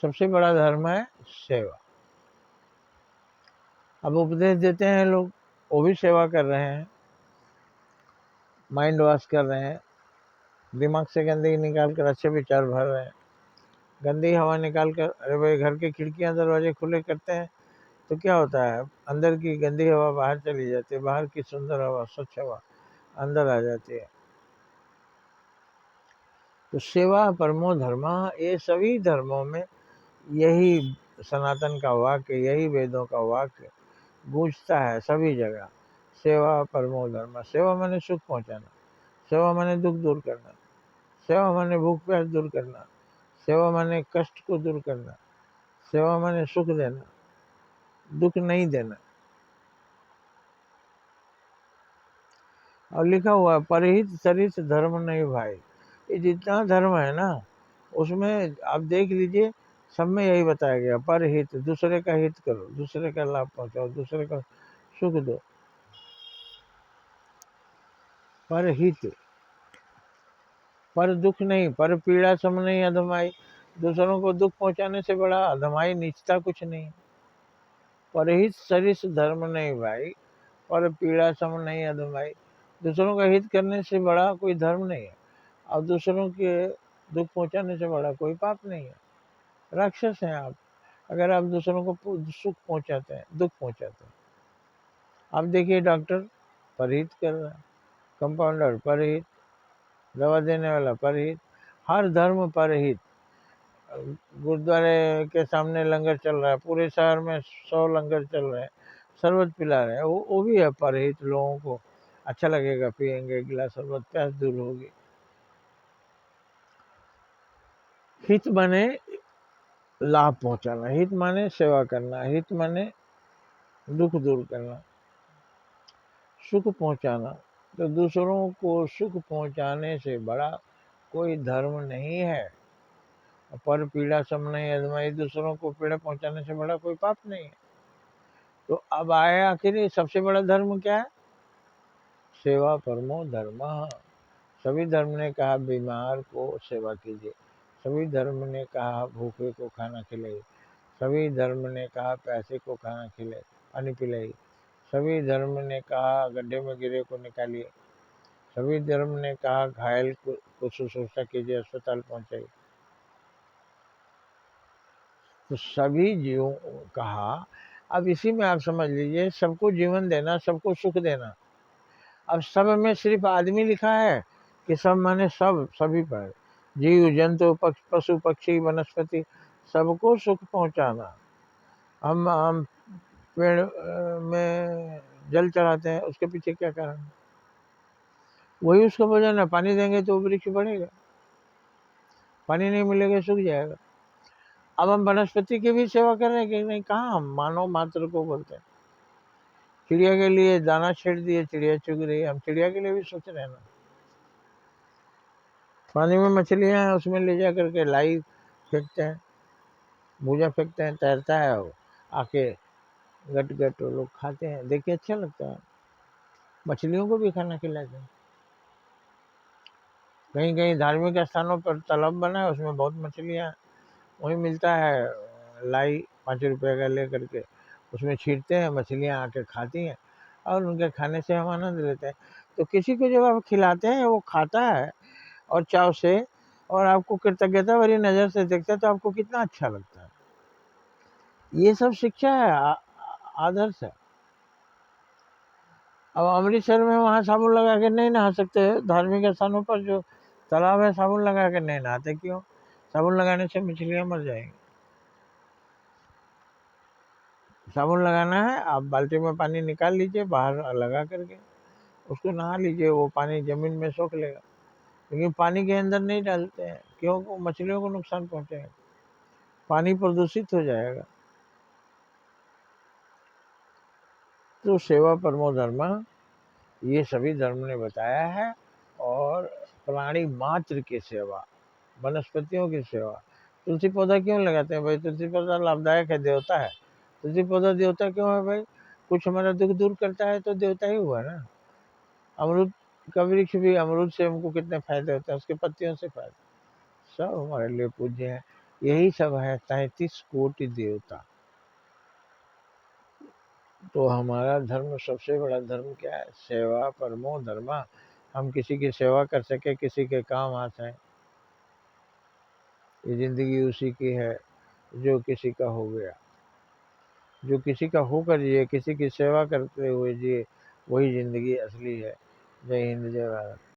सबसे बड़ा धर्म है सेवा। अब उपदेश देते हैं लोग, वो भी सेवा कर रहे हैं, माइंड वॉश कर रहे हैं, दिमाग से गंदगी निकाल कर अच्छे विचार भर रहे हैं। गंदी हवा निकाल कर, अरे भाई घर की खिड़कियां दरवाजे खुले करते हैं तो क्या होता है, अंदर की गंदी हवा बाहर चली जाती है, बाहर की सुंदर हवा, स्वच्छ हवा अंदर आ जाती है। तो सेवा परमो धर्मा, ये सभी धर्मों में यही सनातन का वाक्य, यही वेदों का वाक्य गूंजता है सभी जगह। सेवा परमो धर्म। सेवा माने सुख पहुंचाना, सेवा माने दुख दूर करना, सेवा माने भूख प्यास दूर करना, सेवा माने कष्ट को दूर करना, सेवा माने सुख देना, दुख नहीं देना। और लिखा हुआ है परहित सरित धर्म नहीं भाई। ये जितना धर्म है ना, उसमें आप देख लीजिए, सब में यही बताया गया, परहित, दूसरे का हित करो, दूसरे का लाभ पहुंचाओ, दूसरे का सुख दो। परहित, पर दुख नहीं, पर पीड़ा सम नहीं अधमाई। दूसरों को दुख पहुंचाने से बड़ा अधमाई नीचता कुछ नहीं। परहित सरिस धर्म नहीं भाई, पर पीड़ा सम नहीं अधमाई। दूसरों का हित करने से बड़ा कोई धर्म नहीं है, और दूसरों के दुख पहुंचाने से बड़ा कोई पाप नहीं है। राक्षस हैं आप अगर आप दूसरों को सुख पहुंचाते हैं, दुख पहुंचाते हैं। आप देखिए डॉक्टर परहित कर रहा है, कंपाउंडर परहित, दवा देने वाला परहित, हर धर्म परहित। गुरुद्वारे के सामने लंगर चल रहा है, पूरे शहर में 100 लंगर चल रहे हैं, शरबत पिला रहे हैं, वो भी है परहित। लोगों को अच्छा लगेगा, पियेंगे गिलास शरबत, प्यास दूर होगी। हित माने लाभ पहुंचाना, हित माने सेवा करना, हित माने दुख दूर करना, सुख पहुंचाना। तो दूसरों को सुख पहुंचाने से बड़ा कोई धर्म नहीं है। पर पीड़ा सम नहीं अजमाई, दूसरों को पीड़ा पहुंचाने से बड़ा कोई पाप नहीं है। तो अब आए आखिर सबसे बड़ा धर्म क्या है? सेवा परमो धर्म। सभी धर्म ने कहा बीमार को सेवा कीजिए, सभी धर्म ने कहा भूखे को खाना खिलाइए, सभी धर्म ने कहा प्यासे को खाना खिलाइए, पानी पिलाइए, सभी धर्म ने कहा गड्ढे में गिरे को निकालिए, सभी धर्म ने कहा घायल को शुश्रूषा कीजिए, अस्पताल पहुंचाइए। तो सभी जीवों कहा। अब इसी में आप समझ लीजिए, सबको जीवन देना, सबको सुख देना। अब सब में सिर्फ आदमी लिखा है कि सब माने सब, सभी पर, जीव जंतु पशु पक्षी वनस्पति, सबको सुख पहुंचाना। हम पेड़ में जल चढ़ाते हैं, उसके पीछे क्या कारण है? वही उसका वजन है। पानी देंगे तो वृक्ष बढ़ेगा, पानी नहीं मिलेगा सूख जाएगा। अब हम वनस्पति की भी सेवा कर रहे हैं कि नहीं? कहाँ, हम मानव मात्र को बोलते हैं। चिड़िया के लिए दाना छेड़ दिए, चिड़िया चुग रही है, हम चिड़िया के लिए भी सोच रहे हैं ना। पानी में मछलियां हैं, उसमें ले जा करके लाई फेंकते हैं, भूजा फेंकते हैं, तैरता है वो, आके गट गट वो लोग खाते हैं, देखिए अच्छा लगता है। मछलियों को भी खाना खिलाते हैं। कहीं कहीं धार्मिक स्थानों पर तालाब बना है, उसमें बहुत मछलियां, वहीं मिलता है लाई 5 रुपये का ले करके, उसमें छींटते हैं, मछलियां आके खाती हैं और उनके खाने से हम आनंद लेते हैं। तो किसी को जब आप खिलाते हैं, वो खाता है और चाव से, और आपको कृतज्ञता भरी नज़र से देखता है, तो आपको कितना अच्छा लगता है। ये सब शिक्षा है, आदर्श है। अब अमृतसर में वहाँ साबुन लगा के नहीं नहा सकते, धार्मिक स्थानों पर जो तालाब है साबुन लगा के नहीं नहाते, क्यों? साबुन लगाने से मछलियाँ मर जाएंगी। साबुन लगाना है, आप बाल्टी में पानी निकाल लीजिए बाहर लगा करके, उसको नहा लीजिए, वो पानी जमीन में सोख लेगा। लेकिन पानी के अंदर नहीं डालते हैं, क्यों? मछलियों को नुकसान पहुंचेगा, पानी प्रदूषित हो जाएगा। तो सेवा परमो धर्म, ये सभी धर्म ने बताया है। और प्राणी मात्र की सेवा, वनस्पतियों की सेवा। तुलसी पौधा क्यों लगाते हैं भाई? तुलसी पौधा लाभदायक है, देवता है। तुलसी पौधा देवता क्यों है भाई? कुछ हमारा दुख दूर करता है तो देवता ही हुआ ना। अमरूद का वृक्ष भी, अमरूद से हमको कितने फायदे होते हैं, उसके पत्तियों से फायदे, सब हमारे लिए पूज्य हैं। यही सब है 33 कोटि देवता। तो हमारा धर्म, सबसे बड़ा धर्म क्या है? सेवा परमो धर्मा। हम किसी की सेवा कर सके, किसी के काम आ जाए, ये जिंदगी उसी की है जो किसी का हो गया। जो किसी का होकर जिए, किसी की सेवा करते हुए जिए, वही जिंदगी असली है। जय हिंद, जय भारत।